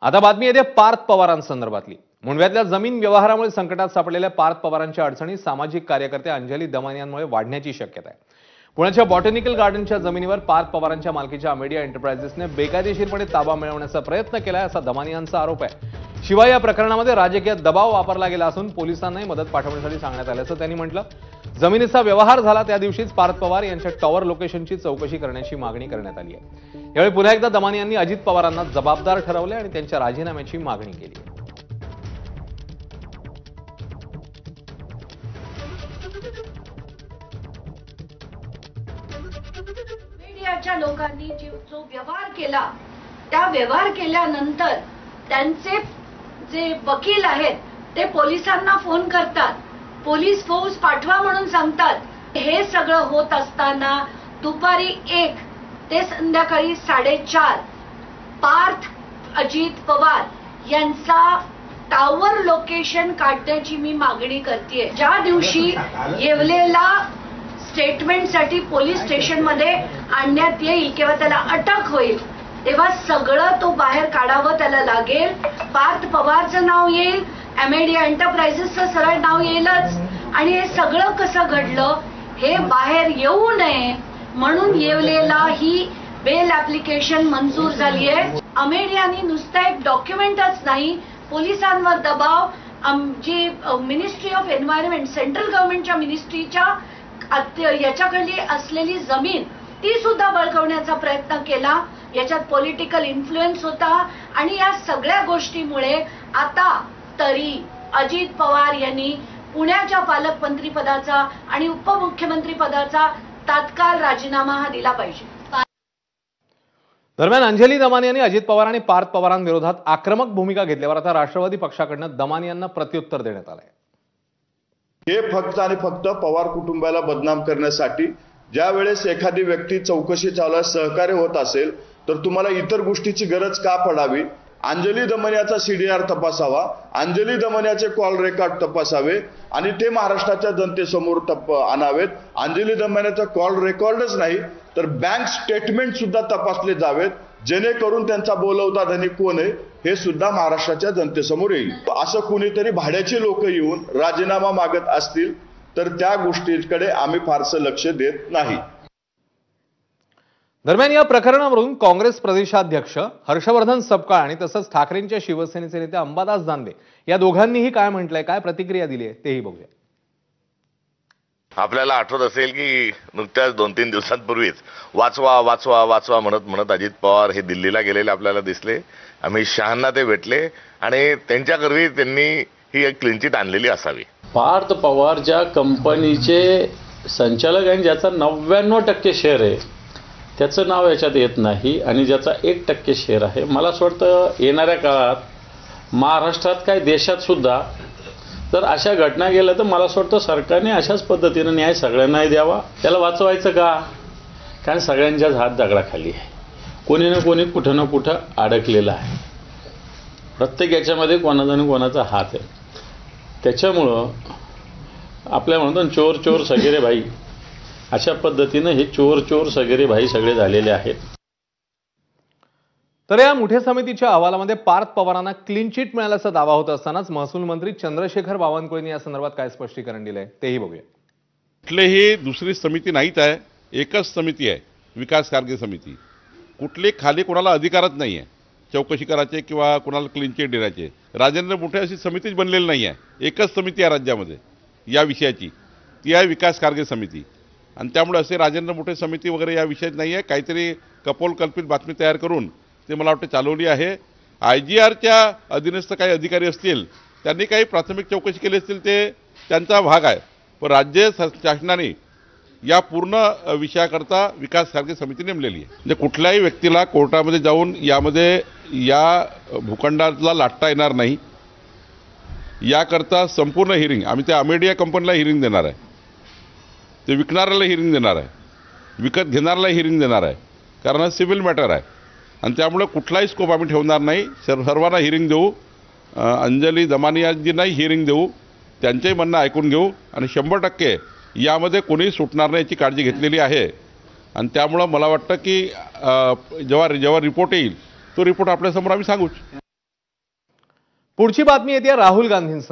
आता बातमी येते पार्थ पवारांसंदर्भातली। मुंडव्यातल्या जमीन व्यवहारामुळे संकटात सापडलेल्या पार्थ पवारांच्या अडचणी सामाजिक कार्यकर्ते अंजली दमानियांमुळे वाढण्याची शक्यता आहे। पुण्याच्या बॉटॅनिकल गार्डनच्या जमिनीवर पार्थ पवारांच्या मालकीच्या अमेडिया एंटरप्राइजेसने बेकायदेशीरपणे ताबा मिळवण्याचा प्रयत्न केलाय असा दमानियांचा आरोप आहे। शिवाय या प्रकरणामध्ये राजकीय दबाव वापरला गेला असून पोलिसांनाही मदत पाठवण्यासाठी सांगण्यात आल्याचं त्यांनी म्हटलं। जमिनीचा व्यवहार झाला त्या दिवशीच पार्थ पवार यांच्या टॉवर लोकेशनची चौकशी करण्याची मागणी करण्यात आली आहे। यावेळी पुन्हा एकदा दमानियांनी अजित पवारांना जबाबदार ठरवले आणि त्यांच्या राजीनाम्याची मागणी केली। मीडियाच्या लोकांनी जो व्यवहार केला त्या व्यवहार केल्यानंतर त्यांचे जे वकील आहेत ते पोलिसांना फोन करतात, पोलीस फौज पाठवा म्हणून सांगतात। हे सगळं होत असताना दुपारी 1 ते संध्याकाळी 4:30 पार्थ अजित पवार यांचा टावर लोकेशन काढण्याची मी मागणी करतेय। ज्या दिवशी येवलेला स्टेटमेंटसाठी पोलीस स्टेशनमध्ये आणण्यात येईल किंवा त्याला अटक होईल तेव्हा सगळं तो बाहेर काढावं त्याला लागेल। पार्थ पवारचं नाव येईल, अमेडिया एंटरप्राइजेसचं सरळ नाव येईलच आणि हे सगळं कसं घडलं हे बाहेर येऊ नये म्हणून येवलेला ही बेल ऍप्लिकेशन मंजूर झाली आहे। अमेडियाने नुसतं एक डॉक्युमेंटच नाही, पोलिसांवर दबाव, आमची मिनिस्ट्री ऑफ एन्व्हायरमेंट सेंट्रल गव्हर्नमेंटच्या मिनिस्ट्रीच्या याच्याकडली असलेली जमीन ती सुद्धा बळकावण्याचा प्रयत्न केला। याच्यात पॉलिटिकल इन्फ्लुएन्स होता आणि या सगळ्या गोष्टीमुळे आता तरी अजित पवार यांनी पुण्याच्या पालकमंत्री पदाचा आणि उपमुख्यमंत्री पदाचा तात्काळ राजीनामा हा दिला पाहिजे। दरम्यान अंजली दमानियांनी अजित पवार आणि पार्थ पवारांविरोधात आक्रमक भूमिका घेतल्यावर आता राष्ट्रवादी पक्षाकडून दमानियांना प्रत्युत्तर देण्यात आलंय। हे फक्त आणि फक्त पवार कुटुंबाला बदनाम करण्यासाठी ज्या वेळेस एखादी व्यक्ती चौकशी चालवण्यास सहकार्य होत असेल तर तुम्हाला इतर गोष्टीची गरज का पडावी? अंजली दमानियाचा सीडीआर तपासावा, अंजली दमानियाचे कॉल रेकॉर्ड तपासावे आणि ते महाराष्ट्राच्या जनतेसमोर आणावेत। अंजली दमानियाचा कॉल रेकॉर्डच नाही तर बँक स्टेटमेंट सुद्धा तपासले जावेत, जेणेकरून त्यांचा बोलवता धनी कोण आहे हे सुद्धा महाराष्ट्राच्या जनतेसमोर येईल। असं कुणीतरी भाड्याचे लोक येऊन राजीनामा मागत असतील तर त्या गोष्टीकडे आम्ही फारसं लक्ष देत नाही। दरम्यान या प्रकरणावरून काँग्रेस प्रदेशाध्यक्ष हर्षवर्धन सपकाळ आणि तसंच ठाकरेंच्या शिवसेनेचे नेते अंबादास दानवे या दोघांनीही काय म्हटलंय, काय प्रतिक्रिया दिली आहे तेही बघूया। आपल्याला आठवत असेल की नुकत्याच 2-3 दिवसांपूर्वीच वाचवा वाचवा वाचवा म्हणत अजित पवार हे दिल्लीला गेलेले आपल्याला दिसले। अमित शहांना ते भेटले आणि त्यांच्याकरवी त्यांनी ही एक क्लीन चिट आणलेली असावी। पार्थ पवार ज्या कंपनीचे संचालक आणि ज्याचा 99% शेअर आहे त्याचं नाव याच्यात येत नाही आणि ज्याचा 1% शेअर आहे। मला असं वाटतं येणाऱ्या काळात महाराष्ट्रात काय देशात सुद्धा जर अशा घटना गेल्या तर मला असं वाटतं सरकारने अशाच पद्धतीने न्याय सगळ्यांनाही द्यावा। त्याला वाचवायचं का? कारण सगळ्यांच्याच हात दगडाखाली आहे, कोणी ना कोणी कुठं ना कुठं अडकलेलं आहे। प्रत्येक याच्यामध्ये कोणाचा ना कोणाचा हात आहे। त्याच्यामुळं आपल्या म्हणतो चोर चोर सगेरे भाई, अशा पद्धतीने हे चोर चोर सगेरे भाई सगळे झालेले आहेत। तर या मुठे समितीच्या अहवालामध्ये पार्थ पवारांना क्लीन चिट मिळाल्याचा दावा होत असतानाच महसूल मंत्री चंद्रशेखर बावनकुळेंनी या संदर्भात काय स्पष्टीकरण दिलंय तेही बघूया। कुठलीही दुसरी समिती नाहीच आहे, एकच समिती आहे, विकास कारगे समिती। कुठले खाली कोणाला अधिकारच नाही आहे चौकशी करायचे किंवा कोणाला क्लीन चिट देण्याचे। राजेंद्र मोठे अशी समितीच बनलेली नाही आहे, एकच समिती आहे राज्यामध्ये या विषयाची, ती आहे विकास कारगे समिती। आणि त्यामुळे असे राजेंद्र मोठे समिती वगैरे या विषयात नाही आहे, काहीतरी कपोलकल्पित बातमी तयार करून ते मला वाटतं चालवली आहे। IGRच्या अधीनस्थ काही अधिकारी असतील त्यांनी काही प्राथमिक चौकशी केली असतील ते त्यांचा भाग आहे, पण राज्य शासनाने या पूर्ण विषयाकरता विकास कारगे समिती नेमलेली आहे। म्हणजे कुठल्याही व्यक्तीला कोर्टामध्ये जाऊन यामध्ये या भूखंडाला लाटता येणार नाही। याकरता संपूर्ण हिअरिंग आम्ही त्या अमेडिया कंपनीला हिअरिंग देणार आहे, ते विकणाऱ्याला हिअरिंग देणार आहे, विकत घेणाऱ्याला हिअरिंग देणार आहे, कारण हा सिव्हिल मॅटर आहे आणि त्यामुळे कुठलाही स्कोप आम्ही ठेवणार नाही। सर्वांना हिअरिंग देऊ, अंजली दमानियांजींनाही हिअरिंग देऊ, त्यांचेही म्हणणं ऐकून घेऊ आणि 100% यामध्ये कोणीही सुटणार नाही याची काळजी घेतलेली आहे। आणि त्यामुळे मला वाटतं की जेव्हा रिपोर्ट येईल तो रिपोर्ट आपल्यासमोर आम्ही सांगूच। पुढची बातमी येते राहुल गांधींसह